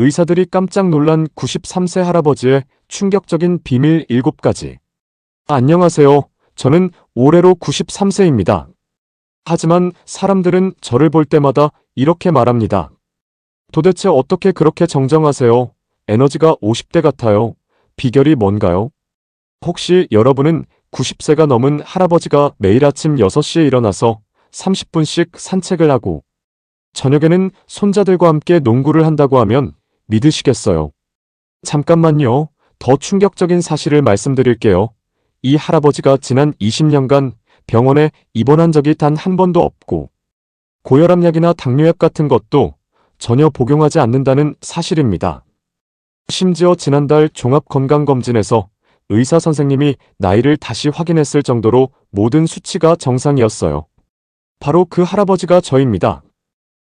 의사들이 깜짝 놀란 93세 할아버지의 충격적인 비밀 7가지. 안녕하세요. 저는 올해로 93세입니다. 하지만 사람들은 저를 볼 때마다 이렇게 말합니다. 도대체 어떻게 그렇게 정정하세요? 에너지가 50대 같아요. 비결이 뭔가요? 혹시 여러분은 90세가 넘은 할아버지가 매일 아침 6시에 일어나서 30분씩 산책을 하고 저녁에는 손자들과 함께 농구를 한다고 하면 믿으시겠어요? 잠깐만요. 더 충격적인 사실을 말씀드릴게요. 이 할아버지가 지난 20년간 병원에 입원한 적이 단 한 번도 없고 고혈압약이나 당뇨약 같은 것도 전혀 복용하지 않는다는 사실입니다. 심지어 지난달 종합건강검진에서 의사 선생님이 나이를 다시 확인했을 정도로 모든 수치가 정상이었어요. 바로 그 할아버지가 저입니다.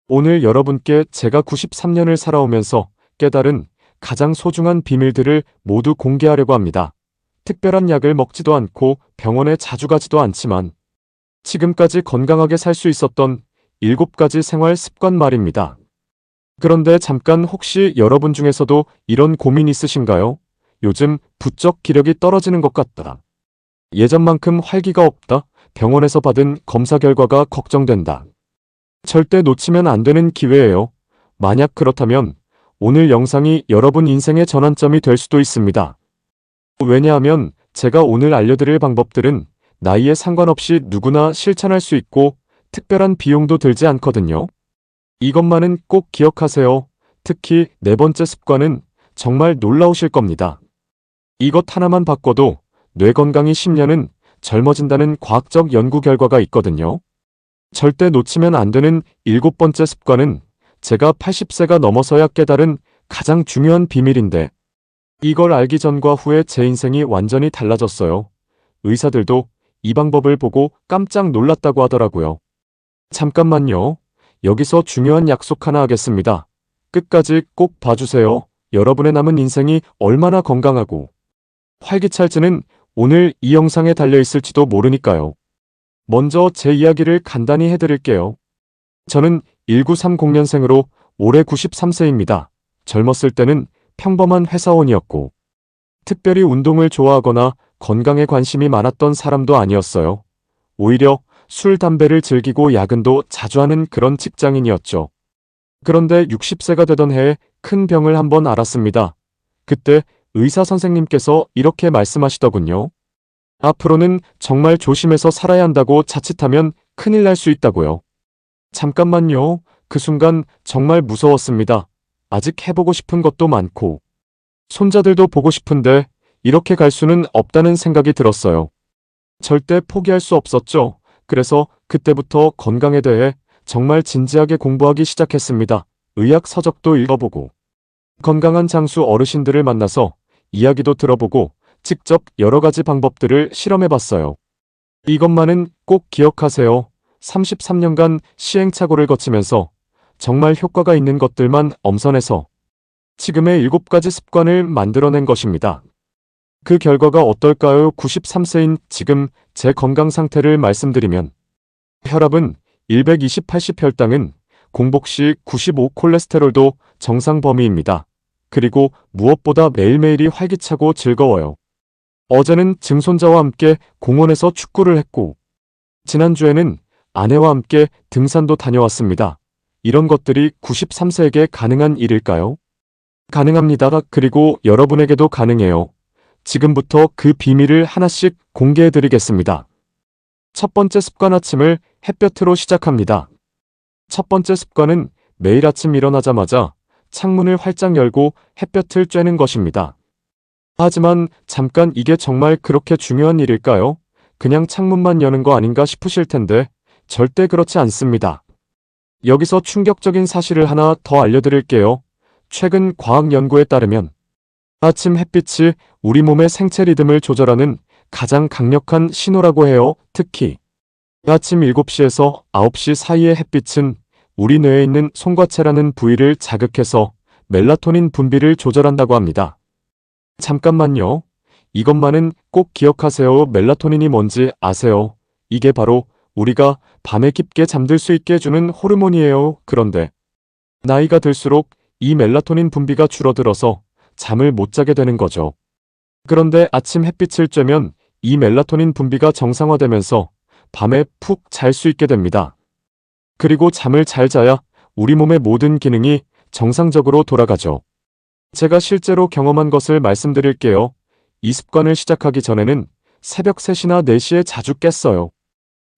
오늘 여러분께 제가 93년을 살아오면서 깨달은 가장 소중한 비밀들을 모두 공개하려고 합니다. 특별한 약을 먹지도 않고 병원에 자주 가지도 않지만 지금까지 건강하게 살 수 있었던 7가지 생활 습관 말입니다. 그런데 잠깐 혹시 여러분 중에서도 이런 고민 있으신가요? 요즘 부쩍 기력이 떨어지는 것 같다. 예전만큼 활기가 없다. 병원에서 받은 검사 결과가 걱정된다. 절대 놓치면 안 되는 기회예요. 만약 그렇다면 오늘 영상이 여러분 인생의 전환점이 될 수도 있습니다. 왜냐하면 제가 오늘 알려드릴 방법들은 나이에 상관없이 누구나 실천할 수 있고 특별한 비용도 들지 않거든요. 이것만은 꼭 기억하세요. 특히 4번째 습관은 정말 놀라우실 겁니다. 이것 하나만 바꿔도 뇌 건강이 10년은 젊어진다는 과학적 연구 결과가 있거든요. 절대 놓치면 안 되는 7번째 습관은 제가 80세가 넘어서야 깨달은 가장 중요한 비밀인데 이걸 알기 전과 후에 제 인생이 완전히 달라졌어요. 의사들도 이 방법을 보고 깜짝 놀랐다고 하더라고요. 잠깐만요. 여기서 중요한 약속 하나 하겠습니다. 끝까지 꼭 봐주세요. 여러분의 남은 인생이 얼마나 건강하고 활기찰지는 오늘 이 영상에 달려있을지도 모르니까요. 먼저 제 이야기를 간단히 해드릴게요. 저는 1930년생으로 올해 93세입니다. 젊었을 때는 평범한 회사원이었고 특별히 운동을 좋아하거나 건강에 관심이 많았던 사람도 아니었어요. 오히려 술, 담배를 즐기고 야근도 자주 하는 그런 직장인이었죠. 그런데 60세가 되던 해에 큰 병을 한번 앓았습니다. 그때 의사 선생님께서 이렇게 말씀하시더군요. 앞으로는 정말 조심해서 살아야 한다고 자칫하면 큰일 날 수 있다고요. 잠깐만요. 그 순간 정말 무서웠습니다. 아직 해보고 싶은 것도 많고 손자들도 보고 싶은데 이렇게 갈 수는 없다는 생각이 들었어요. 절대 포기할 수 없었죠. 그래서 그때부터 건강에 대해 정말 진지하게 공부하기 시작했습니다. 의학 서적도 읽어보고 건강한 장수 어르신들을 만나서 이야기도 들어보고 직접 여러 가지 방법들을 실험해봤어요. 이것만은 꼭 기억하세요. 33년간 시행착오를 거치면서 정말 효과가 있는 것들만 엄선해서 지금의 7가지 습관을 만들어낸 것입니다. 그 결과가 어떨까요? 93세인 지금 제 건강 상태를 말씀드리면 혈압은 120/80, 혈당은 공복 시 95, 콜레스테롤도 정상 범위입니다. 그리고 무엇보다 매일매일이 활기차고 즐거워요. 어제는 증손자와 함께 공원에서 축구를 했고 지난주에는 아내와 함께 등산도 다녀왔습니다. 이런 것들이 93세에게 가능한 일일까요? 가능합니다. 그리고 여러분에게도 가능해요. 지금부터 그 비밀을 하나씩 공개해드리겠습니다. 첫 번째 습관, 아침을 햇볕으로 시작합니다. 첫 번째 습관은 매일 아침 일어나자마자 창문을 활짝 열고 햇볕을 쬐는 것입니다. 하지만 잠깐, 이게 정말 그렇게 중요한 일일까요? 그냥 창문만 여는 거 아닌가 싶으실 텐데 절대 그렇지 않습니다. 여기서 충격적인 사실을 하나 더 알려드릴게요. 최근 과학 연구에 따르면 아침 햇빛이 우리 몸의 생체 리듬을 조절하는 가장 강력한 신호라고 해요. 특히 아침 7시에서 9시 사이의 햇빛은 우리 뇌에 있는 송과체라는 부위를 자극해서 멜라토닌 분비를 조절한다고 합니다. 잠깐만요. 이것만은 꼭 기억하세요. 멜라토닌이 뭔지 아세요? 이게 바로 우리가 밤에 깊게 잠들 수 있게 해주는 호르몬이에요. 그런데 나이가 들수록 이 멜라토닌 분비가 줄어들어서 잠을 못 자게 되는 거죠. 그런데 아침 햇빛을 쬐면 이 멜라토닌 분비가 정상화되면서 밤에 푹 잘 수 있게 됩니다. 그리고 잠을 잘 자야 우리 몸의 모든 기능이 정상적으로 돌아가죠. 제가 실제로 경험한 것을 말씀드릴게요. 이 습관을 시작하기 전에는 새벽 3시나 4시에 자주 깼어요.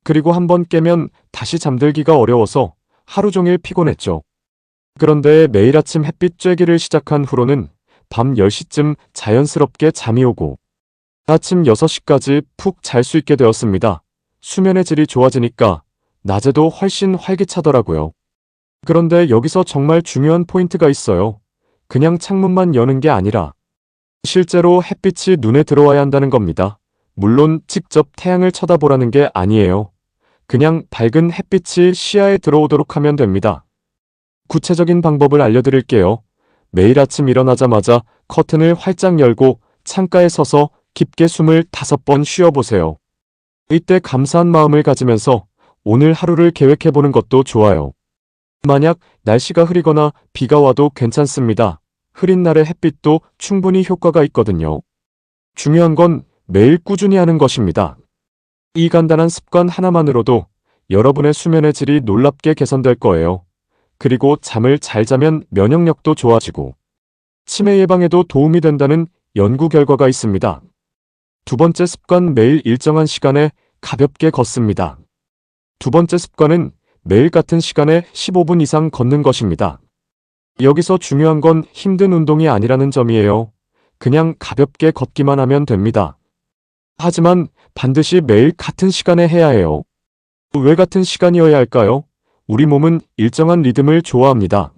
그리고 한번 깨면 다시 잠들기가 어려워서 하루 종일 피곤했죠. 그런데 매일 아침 햇빛 쬐기를 시작한 후로는 밤 10시쯤 자연스럽게 잠이 오고 아침 6시까지 푹 잘 수 있게 되었습니다. 수면의 질이 좋아지니까 낮에도 훨씬 활기차더라고요. 그런데 여기서 정말 중요한 포인트가 있어요. 그냥 창문만 여는 게 아니라 실제로 햇빛이 눈에 들어와야 한다는 겁니다. 물론 직접 태양을 쳐다보라는 게 아니에요. 그냥 밝은 햇빛이 시야에 들어오도록 하면 됩니다. 구체적인 방법을 알려드릴게요. 매일 아침 일어나자마자 커튼을 활짝 열고 창가에 서서 깊게 숨을 5번 쉬어보세요. 이때 감사한 마음을 가지면서 오늘 하루를 계획해보는 것도 좋아요. 만약 날씨가 흐리거나 비가 와도 괜찮습니다. 흐린 날의 햇빛도 충분히 효과가 있거든요. 중요한 건 매일 꾸준히 하는 것입니다. 이 간단한 습관 하나만으로도 여러분의 수면의 질이 놀랍게 개선될 거예요. 그리고 잠을 잘 자면 면역력도 좋아지고 치매 예방에도 도움이 된다는 연구 결과가 있습니다. 두 번째 습관, 매일 일정한 시간에 가볍게 걷습니다. 두 번째 습관은 매일 같은 시간에 15분 이상 걷는 것입니다. 여기서 중요한 건 힘든 운동이 아니라는 점이에요. 그냥 가볍게 걷기만 하면 됩니다. 하지만 반드시 매일 같은 시간에 해야 해요. 왜 같은 시간이어야 할까요? 우리 몸은 일정한 리듬을 좋아합니다.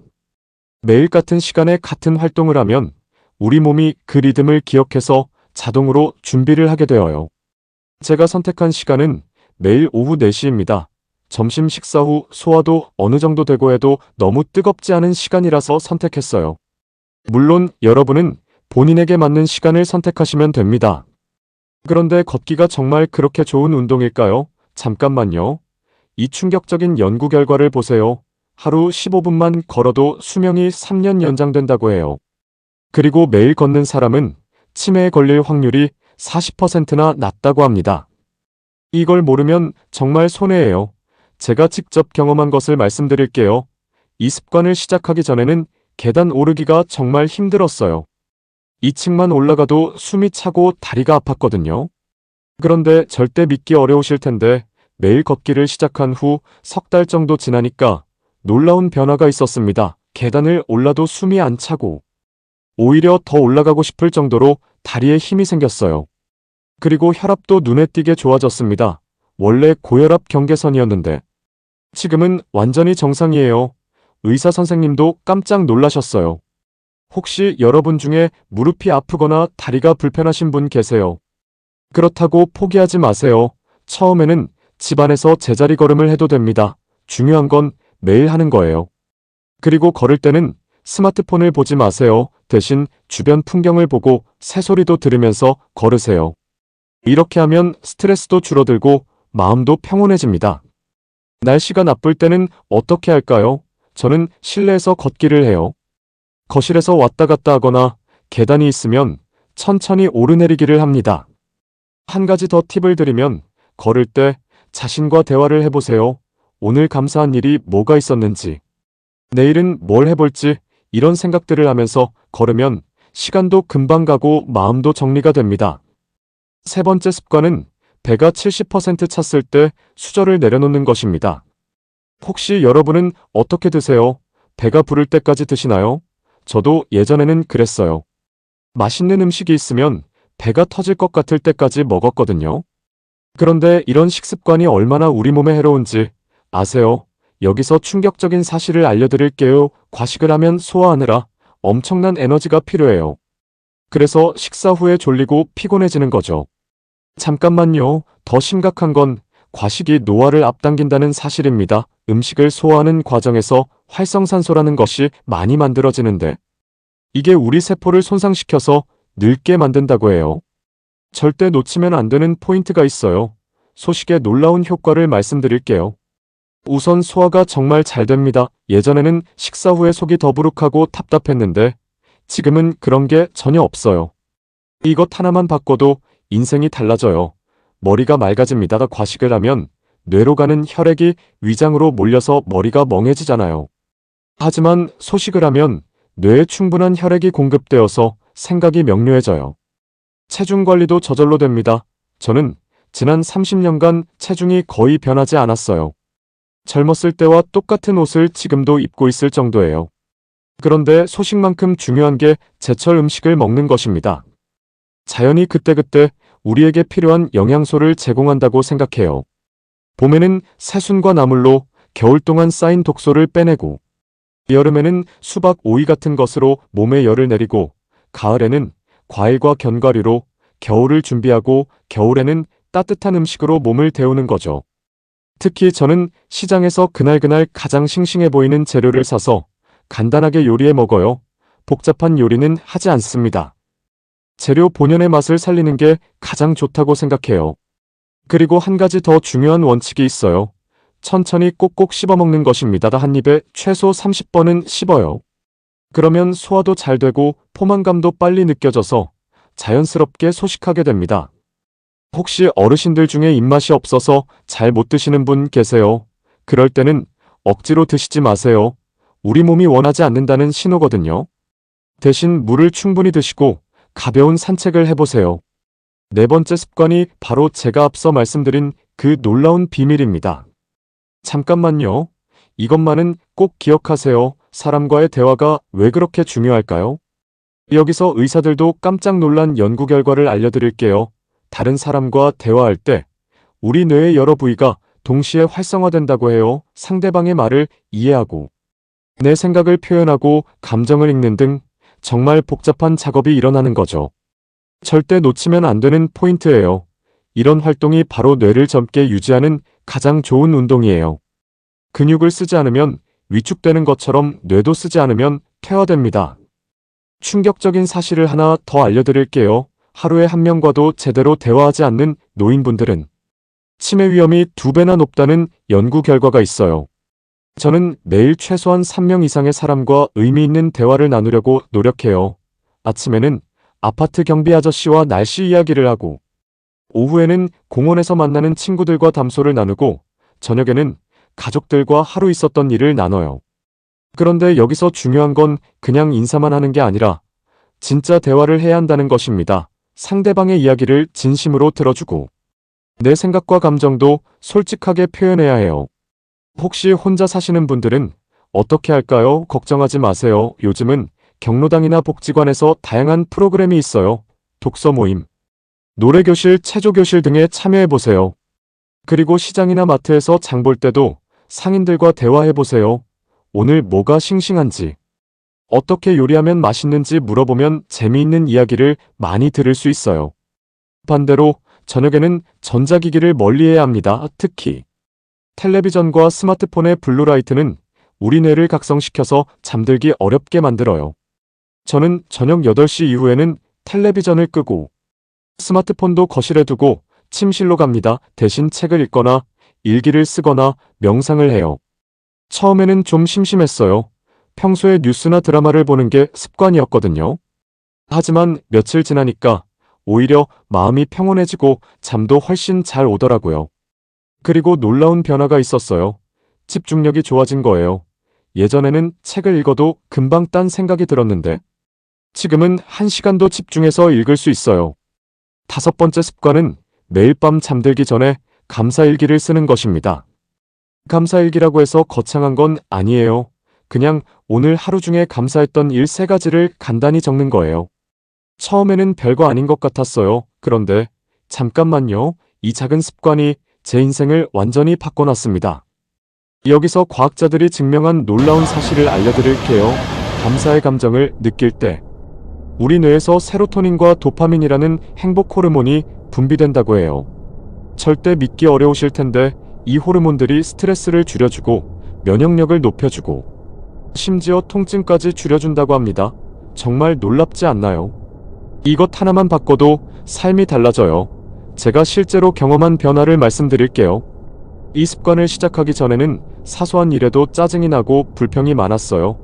매일 같은 시간에 같은 활동을 하면 우리 몸이 그 리듬을 기억해서 자동으로 준비를 하게 되어요. 제가 선택한 시간은 매일 오후 4시입니다. 점심 식사 후 소화도 어느 정도 되고 해도 너무 뜨겁지 않은 시간이라서 선택했어요. 물론 여러분은 본인에게 맞는 시간을 선택하시면 됩니다. 그런데 걷기가 정말 그렇게 좋은 운동일까요? 잠깐만요. 이 충격적인 연구 결과를 보세요. 하루 15분만 걸어도 수명이 3년 연장된다고 해요. 그리고 매일 걷는 사람은 치매에 걸릴 확률이 40%나 낮다고 합니다. 이걸 모르면 정말 손해예요. 제가 직접 경험한 것을 말씀드릴게요. 이 습관을 시작하기 전에는 계단 오르기가 정말 힘들었어요. 2층만 올라가도 숨이 차고 다리가 아팠거든요. 그런데 절대 믿기 어려우실 텐데 매일 걷기를 시작한 후 3달 정도 지나니까 놀라운 변화가 있었습니다. 계단을 올라도 숨이 안 차고 오히려 더 올라가고 싶을 정도로 다리에 힘이 생겼어요. 그리고 혈압도 눈에 띄게 좋아졌습니다. 원래 고혈압 경계선이었는데 지금은 완전히 정상이에요. 의사 선생님도 깜짝 놀라셨어요. 혹시 여러분 중에 무릎이 아프거나 다리가 불편하신 분 계세요? 그렇다고 포기하지 마세요. 처음에는 집안에서 제자리 걸음을 해도 됩니다. 중요한 건 매일 하는 거예요. 그리고 걸을 때는 스마트폰을 보지 마세요. 대신 주변 풍경을 보고 새소리도 들으면서 걸으세요. 이렇게 하면 스트레스도 줄어들고 마음도 평온해집니다. 날씨가 나쁠 때는 어떻게 할까요? 저는 실내에서 걷기를 해요. 거실에서 왔다 갔다 하거나 계단이 있으면 천천히 오르내리기를 합니다. 한 가지 더 팁을 드리면 걸을 때 자신과 대화를 해보세요. 오늘 감사한 일이 뭐가 있었는지, 내일은 뭘 해볼지 이런 생각들을 하면서 걸으면 시간도 금방 가고 마음도 정리가 됩니다. 세 번째 습관은 배가 70% 찼을 때 수저를 내려놓는 것입니다. 혹시 여러분은 어떻게 드세요? 배가 부를 때까지 드시나요? 저도 예전에는 그랬어요. 맛있는 음식이 있으면 배가 터질 것 같을 때까지 먹었거든요. 그런데 이런 식습관이 얼마나 우리 몸에 해로운지 아세요? 여기서 충격적인 사실을 알려드릴게요. 과식을 하면 소화하느라 엄청난 에너지가 필요해요. 그래서 식사 후에 졸리고 피곤해지는 거죠. 잠깐만요. 더 심각한 건 과식이 노화를 앞당긴다는 사실입니다. 음식을 소화하는 과정에서 활성산소라는 것이 많이 만들어지는데 이게 우리 세포를 손상시켜서 늙게 만든다고 해요. 절대 놓치면 안 되는 포인트가 있어요. 소식의 놀라운 효과를 말씀드릴게요. 우선 소화가 정말 잘 됩니다. 예전에는 식사 후에 속이 더부룩하고 답답했는데 지금은 그런 게 전혀 없어요. 이것 하나만 바꿔도 인생이 달라져요. 머리가 맑아집니다. 과식을 하면 뇌로 가는 혈액이 위장으로 몰려서 머리가 멍해지잖아요. 하지만 소식을 하면 뇌에 충분한 혈액이 공급되어서 생각이 명료해져요. 체중 관리도 저절로 됩니다. 저는 지난 30년간 체중이 거의 변하지 않았어요. 젊었을 때와 똑같은 옷을 지금도 입고 있을 정도예요. 그런데 소식만큼 중요한 게 제철 음식을 먹는 것입니다. 자연이 그때그때 우리에게 필요한 영양소를 제공한다고 생각해요. 봄에는 새순과 나물로 겨울 동안 쌓인 독소를 빼내고, 여름에는 수박, 오이 같은 것으로 몸에 열을 내리고, 가을에는 과일과 견과류로 겨울을 준비하고, 겨울에는 따뜻한 음식으로 몸을 데우는 거죠. 특히 저는 시장에서 그날그날 가장 싱싱해 보이는 재료를 사서 간단하게 요리해 먹어요. 복잡한 요리는 하지 않습니다. 재료 본연의 맛을 살리는 게 가장 좋다고 생각해요. 그리고 한 가지 더 중요한 원칙이 있어요. 천천히 꼭꼭 씹어 먹는 것입니다. 한 입에 최소 30번은 씹어요. 그러면 소화도 잘 되고 포만감도 빨리 느껴져서 자연스럽게 소식하게 됩니다. 혹시 어르신들 중에 입맛이 없어서 잘 못 드시는 분 계세요? 그럴 때는 억지로 드시지 마세요. 우리 몸이 원하지 않는다는 신호거든요. 대신 물을 충분히 드시고 가벼운 산책을 해보세요. 네 번째 습관이 바로 제가 앞서 말씀드린 그 놀라운 비밀입니다. 잠깐만요. 이것만은 꼭 기억하세요. 사람과의 대화가 왜 그렇게 중요할까요? 여기서 의사들도 깜짝 놀란 연구 결과를 알려드릴게요. 다른 사람과 대화할 때 우리 뇌의 여러 부위가 동시에 활성화된다고 해요. 상대방의 말을 이해하고 내 생각을 표현하고 감정을 읽는 등 정말 복잡한 작업이 일어나는 거죠. 절대 놓치면 안 되는 포인트예요. 이런 활동이 바로 뇌를 젊게 유지하는 가장 좋은 운동이에요. 근육을 쓰지 않으면 위축되는 것처럼 뇌도 쓰지 않으면 퇴화됩니다. 충격적인 사실을 하나 더 알려드릴게요. 하루에 한 명과도 제대로 대화하지 않는 노인분들은 치매 위험이 2배나 높다는 연구 결과가 있어요. 저는 매일 최소한 3명 이상의 사람과 의미 있는 대화를 나누려고 노력해요. 아침에는 아파트 경비 아저씨와 날씨 이야기를 하고, 오후에는 공원에서 만나는 친구들과 담소를 나누고, 저녁에는 가족들과 하루 있었던 일을 나눠요. 그런데 여기서 중요한 건 그냥 인사만 하는 게 아니라 진짜 대화를 해야 한다는 것입니다. 상대방의 이야기를 진심으로 들어주고 내 생각과 감정도 솔직하게 표현해야 해요. 혹시 혼자 사시는 분들은 어떻게 할까요? 걱정하지 마세요. 요즘은 경로당이나 복지관에서 다양한 프로그램이 있어요. 독서 모임, 노래교실, 체조교실 등에 참여해보세요. 그리고 시장이나 마트에서 장볼 때도 상인들과 대화해보세요. 오늘 뭐가 싱싱한지, 어떻게 요리하면 맛있는지 물어보면 재미있는 이야기를 많이 들을 수 있어요. 반대로 저녁에는 전자기기를 멀리해야 합니다. 특히 텔레비전과 스마트폰의 블루라이트는 우리 뇌를 각성시켜서 잠들기 어렵게 만들어요. 저는 저녁 8시 이후에는 텔레비전을 끄고 스마트폰도 거실에 두고 침실로 갑니다. 대신 책을 읽거나 일기를 쓰거나 명상을 해요. 처음에는 좀 심심했어요. 평소에 뉴스나 드라마를 보는 게 습관이었거든요. 하지만 며칠 지나니까 오히려 마음이 평온해지고 잠도 훨씬 잘 오더라고요. 그리고 놀라운 변화가 있었어요. 집중력이 좋아진 거예요. 예전에는 책을 읽어도 금방 딴 생각이 들었는데 지금은 1시간도 집중해서 읽을 수 있어요. 5번째 습관은 매일 밤 잠들기 전에 감사일기를 쓰는 것입니다. 감사일기라고 해서 거창한 건 아니에요. 그냥 오늘 하루 중에 감사했던 일 3가지를 간단히 적는 거예요. 처음에는 별거 아닌 것 같았어요. 그런데 잠깐만요. 이 작은 습관이 제 인생을 완전히 바꿔놨습니다. 여기서 과학자들이 증명한 놀라운 사실을 알려드릴게요. 감사의 감정을 느낄 때 우리 뇌에서 세로토닌과 도파민이라는 행복 호르몬이 분비된다고 해요. 절대 믿기 어려우실 텐데 이 호르몬들이 스트레스를 줄여주고 면역력을 높여주고 심지어 통증까지 줄여준다고 합니다. 정말 놀랍지 않나요? 이것 하나만 바꿔도 삶이 달라져요. 제가 실제로 경험한 변화를 말씀드릴게요. 이 습관을 시작하기 전에는 사소한 일에도 짜증이 나고 불평이 많았어요.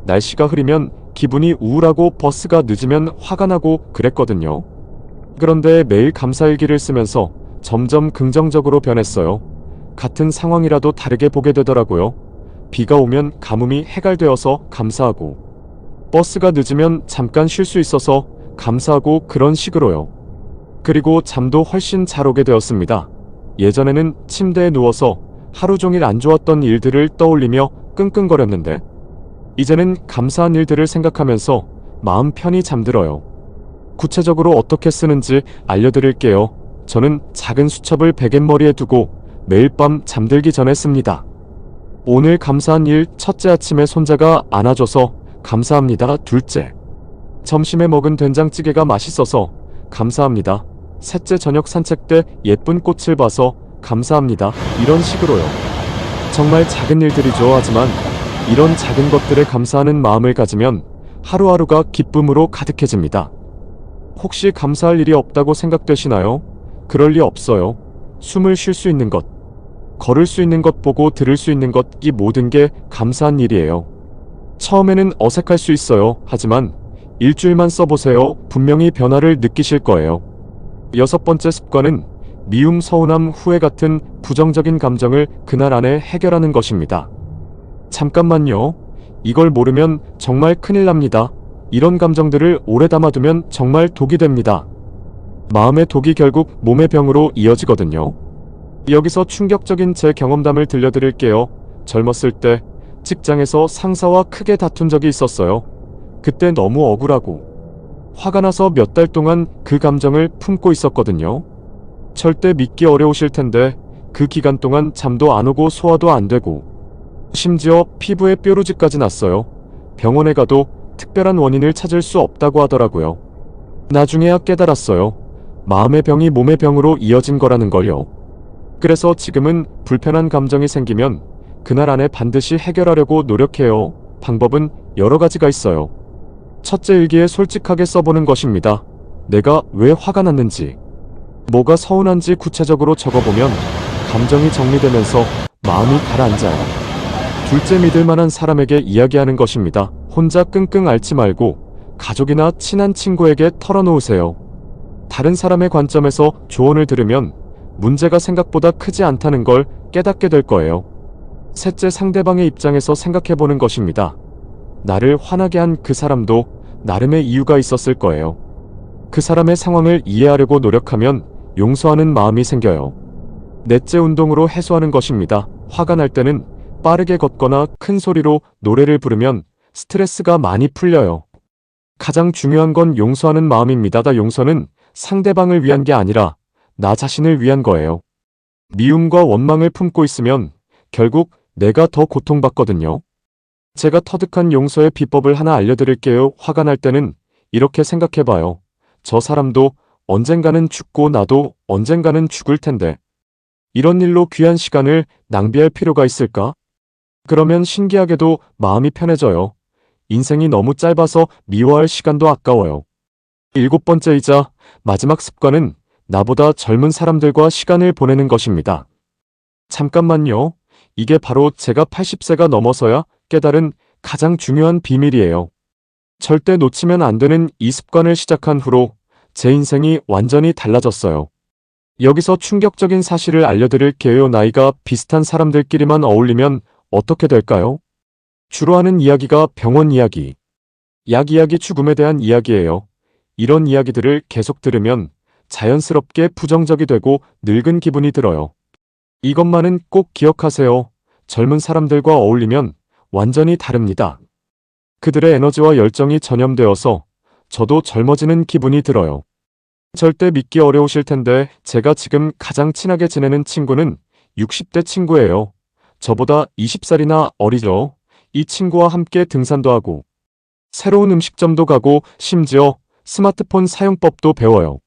날씨가 흐리면 기분이 우울하고 버스가 늦으면 화가 나고 그랬거든요. 그런데 매일 감사일기를 쓰면서 점점 긍정적으로 변했어요. 같은 상황이라도 다르게 보게 되더라고요. 비가 오면 가뭄이 해갈되어서 감사하고, 버스가 늦으면 잠깐 쉴 수 있어서 감사하고, 그런 식으로요. 그리고 잠도 훨씬 잘 오게 되었습니다. 예전에는 침대에 누워서 하루 종일 안 좋았던 일들을 떠올리며 끙끙거렸는데, 이제는 감사한 일들을 생각하면서 마음 편히 잠들어요. 구체적으로 어떻게 쓰는지 알려드릴게요. 저는 작은 수첩을 베갯머리에 두고 매일 밤 잠들기 전에 씁니다. 오늘 감사한 일: 첫째, 아침에 손자가 안아줘서 감사합니다. 둘째, 점심에 먹은 된장찌개가 맛있어서 감사합니다. 셋째, 저녁 산책 때 예쁜 꽃을 봐서 감사합니다. 이런 식으로요. 정말 작은 일들이죠. 하지만 이런 작은 것들에 감사하는 마음을 가지면 하루하루가 기쁨으로 가득해집니다. 혹시 감사할 일이 없다고 생각되시나요? 그럴 리 없어요. 숨을 쉴 수 있는 것, 걸을 수 있는 것, 보고 들을 수 있는 것, 이 모든 게 감사한 일이에요. 처음에는 어색할 수 있어요. 하지만 일주일만 써보세요. 분명히 변화를 느끼실 거예요. 여섯 번째 습관은 미움, 서운함, 후회 같은 부정적인 감정을 그날 안에 해결하는 것입니다. 잠깐만요. 이걸 모르면 정말 큰일 납니다. 이런 감정들을 오래 담아두면 정말 독이 됩니다. 마음의 독이 결국 몸의 병으로 이어지거든요. 여기서 충격적인 제 경험담을 들려드릴게요. 젊었을 때 직장에서 상사와 크게 다툰 적이 있었어요. 그때 너무 억울하고 화가 나서 몇 달 동안 그 감정을 품고 있었거든요. 절대 믿기 어려우실 텐데 그 기간 동안 잠도 안 오고 소화도 안 되고 심지어 피부에 뾰루지까지 났어요. 병원에 가도 특별한 원인을 찾을 수 없다고 하더라고요. 나중에야 깨달았어요. 마음의 병이 몸의 병으로 이어진 거라는 걸요. 그래서 지금은 불편한 감정이 생기면 그날 안에 반드시 해결하려고 노력해요. 방법은 여러 가지가 있어요. 첫째, 일기에 솔직하게 써보는 것입니다. 내가 왜 화가 났는지, 뭐가 서운한지 구체적으로 적어보면 감정이 정리되면서 마음이 가라앉아요. 둘째, 믿을 만한 사람에게 이야기하는 것입니다. 혼자 끙끙 앓지 말고 가족이나 친한 친구에게 털어놓으세요. 다른 사람의 관점에서 조언을 들으면 문제가 생각보다 크지 않다는 걸 깨닫게 될 거예요. 셋째, 상대방의 입장에서 생각해보는 것입니다. 나를 화나게 한 그 사람도 나름의 이유가 있었을 거예요. 그 사람의 상황을 이해하려고 노력하면 용서하는 마음이 생겨요. 넷째, 운동으로 해소하는 것입니다. 화가 날 때는 빠르게 걷거나 큰 소리로 노래를 부르면 스트레스가 많이 풀려요. 가장 중요한 건 용서하는 마음입니다. 용서는 상대방을 위한 게 아니라 나 자신을 위한 거예요. 미움과 원망을 품고 있으면 결국 내가 더 고통받거든요. 제가 터득한 용서의 비법을 하나 알려드릴게요. 화가 날 때는 이렇게 생각해봐요. 저 사람도 언젠가는 죽고 나도 언젠가는 죽을 텐데 이런 일로 귀한 시간을 낭비할 필요가 있을까? 그러면 신기하게도 마음이 편해져요. 인생이 너무 짧아서 미워할 시간도 아까워요. 일곱 번째이자 마지막 습관은 나보다 젊은 사람들과 시간을 보내는 것입니다. 잠깐만요. 이게 바로 제가 80세가 넘어서야 깨달은 가장 중요한 비밀이에요. 절대 놓치면 안 되는 이 습관을 시작한 후로 제 인생이 완전히 달라졌어요. 여기서 충격적인 사실을 알려드릴게요. 나이가 비슷한 사람들끼리만 어울리면 어떻게 될까요? 주로 하는 이야기가 병원 이야기, 약 이야기, 죽음에 대한 이야기예요. 이런 이야기들을 계속 들으면 자연스럽게 부정적이 되고 늙은 기분이 들어요. 이것만은 꼭 기억하세요. 젊은 사람들과 어울리면 완전히 다릅니다. 그들의 에너지와 열정이 전염되어서 저도 젊어지는 기분이 들어요. 절대 믿기 어려우실 텐데 제가 지금 가장 친하게 지내는 친구는 60대 친구예요. 저보다 20살이나 어리죠. 이 친구와 함께 등산도 하고 새로운 음식점도 가고 심지어 스마트폰 사용법도 배워요.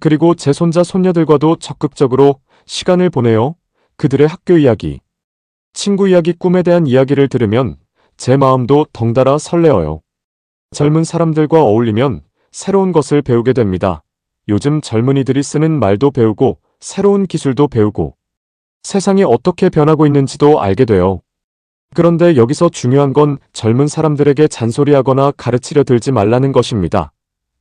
그리고 제 손자 손녀들과도 적극적으로 시간을 보내요. 그들의 학교 이야기, 친구 이야기, 꿈에 대한 이야기를 들으면 제 마음도 덩달아 설레어요. 젊은 사람들과 어울리면 새로운 것을 배우게 됩니다. 요즘 젊은이들이 쓰는 말도 배우고 새로운 기술도 배우고 세상이 어떻게 변하고 있는지도 알게 돼요. 그런데 여기서 중요한 건 젊은 사람들에게 잔소리하거나 가르치려 들지 말라는 것입니다.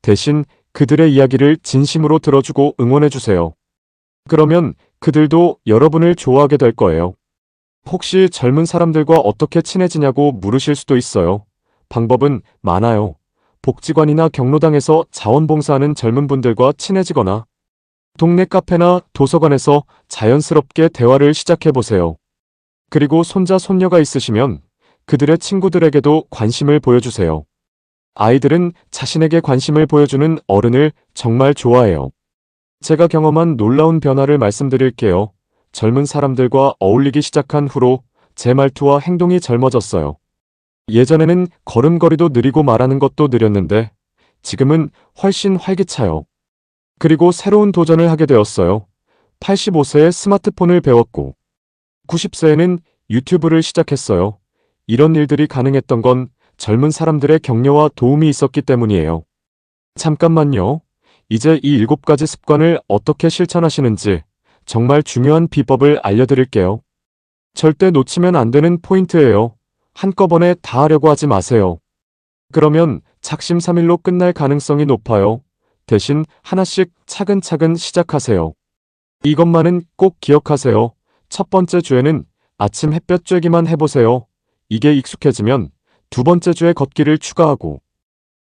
대신 그들의 이야기를 진심으로 들어주고 응원해주세요. 그러면 그들도 여러분을 좋아하게 될 거예요. 혹시 젊은 사람들과 어떻게 친해지냐고 물으실 수도 있어요. 방법은 많아요. 복지관이나 경로당에서 자원봉사하는 젊은 분들과 친해지거나 동네 카페나 도서관에서 자연스럽게 대화를 시작해보세요. 그리고 손자, 손녀가 있으시면 그들의 친구들에게도 관심을 보여주세요. 아이들은 자신에게 관심을 보여주는 어른을 정말 좋아해요. 제가 경험한 놀라운 변화를 말씀드릴게요. 젊은 사람들과 어울리기 시작한 후로 제 말투와 행동이 젊어졌어요. 예전에는 걸음걸이도 느리고 말하는 것도 느렸는데 지금은 훨씬 활기차요. 그리고 새로운 도전을 하게 되었어요. 85세에 스마트폰을 배웠고 90세에는 유튜브를 시작했어요. 이런 일들이 가능했던 건 젊은 사람들의 격려와 도움이 있었기 때문이에요. 잠깐만요. 이제 이 7가지 습관을 어떻게 실천하시는지 정말 중요한 비법을 알려드릴게요. 절대 놓치면 안 되는 포인트예요. 한꺼번에 다 하려고 하지 마세요. 그러면 작심삼일로 끝날 가능성이 높아요. 대신 하나씩 차근차근 시작하세요. 이것만은 꼭 기억하세요. 첫 번째 주에는 아침 햇볕 쬐기만 해보세요. 이게 익숙해지면 두 번째 주에 걷기를 추가하고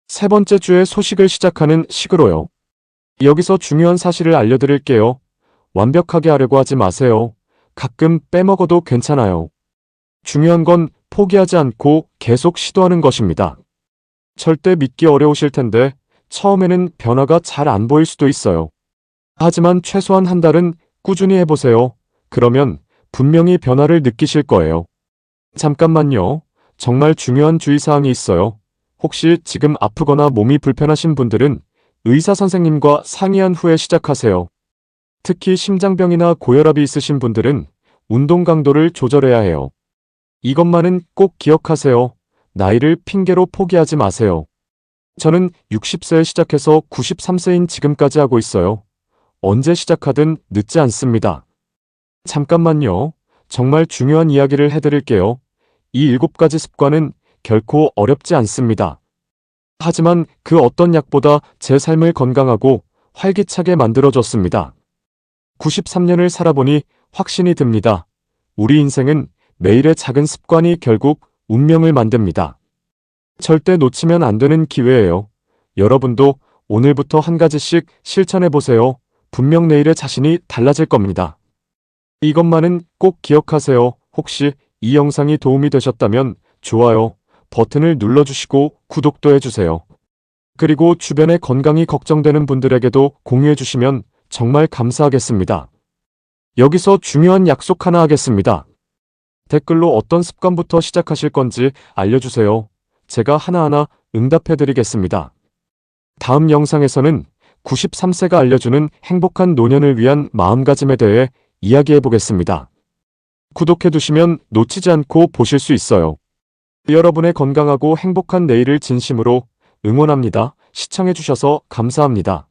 세 번째 주에 소식을 시작하는 식으로요. 여기서 중요한 사실을 알려드릴게요. 완벽하게 하려고 하지 마세요. 가끔 빼먹어도 괜찮아요. 중요한 건 포기하지 않고 계속 시도하는 것입니다. 절대 믿기 어려우실 텐데 처음에는 변화가 잘 안 보일 수도 있어요. 하지만 최소한 한 달은 꾸준히 해보세요. 그러면 분명히 변화를 느끼실 거예요. 잠깐만요. 정말 중요한 주의사항이 있어요. 혹시 지금 아프거나 몸이 불편하신 분들은 의사 선생님과 상의한 후에 시작하세요. 특히 심장병이나 고혈압이 있으신 분들은 운동 강도를 조절해야 해요. 이것만은 꼭 기억하세요. 나이를 핑계로 포기하지 마세요. 저는 60세에 시작해서 93세인 지금까지 하고 있어요. 언제 시작하든 늦지 않습니다. 잠깐만요. 정말 중요한 이야기를 해드릴게요. 이 7가지 습관은 결코 어렵지 않습니다. 하지만 그 어떤 약보다 제 삶을 건강하고 활기차게 만들어줬습니다. 93년을 살아보니 확신이 듭니다. 우리 인생은 매일의 작은 습관이 결국 운명을 만듭니다. 절대 놓치면 안 되는 기회예요. 여러분도 오늘부터 한 가지씩 실천해보세요. 분명 내일의 자신이 달라질 겁니다. 이것만은 꼭 기억하세요. 혹시 이 영상이 도움이 되셨다면 좋아요 버튼을 눌러주시고 구독도 해주세요. 그리고 주변에 건강이 걱정되는 분들에게도 공유해주시면 정말 감사하겠습니다. 여기서 중요한 약속 하나 하겠습니다. 댓글로 어떤 습관부터 시작하실 건지 알려주세요. 제가 하나하나 응답해드리겠습니다. 다음 영상에서는 93세가 알려주는 행복한 노년을 위한 마음가짐에 대해 이야기해보겠습니다. 구독해두시면 놓치지 않고 보실 수 있어요. 여러분의 건강하고 행복한 내일을 진심으로 응원합니다. 시청해주셔서 감사합니다.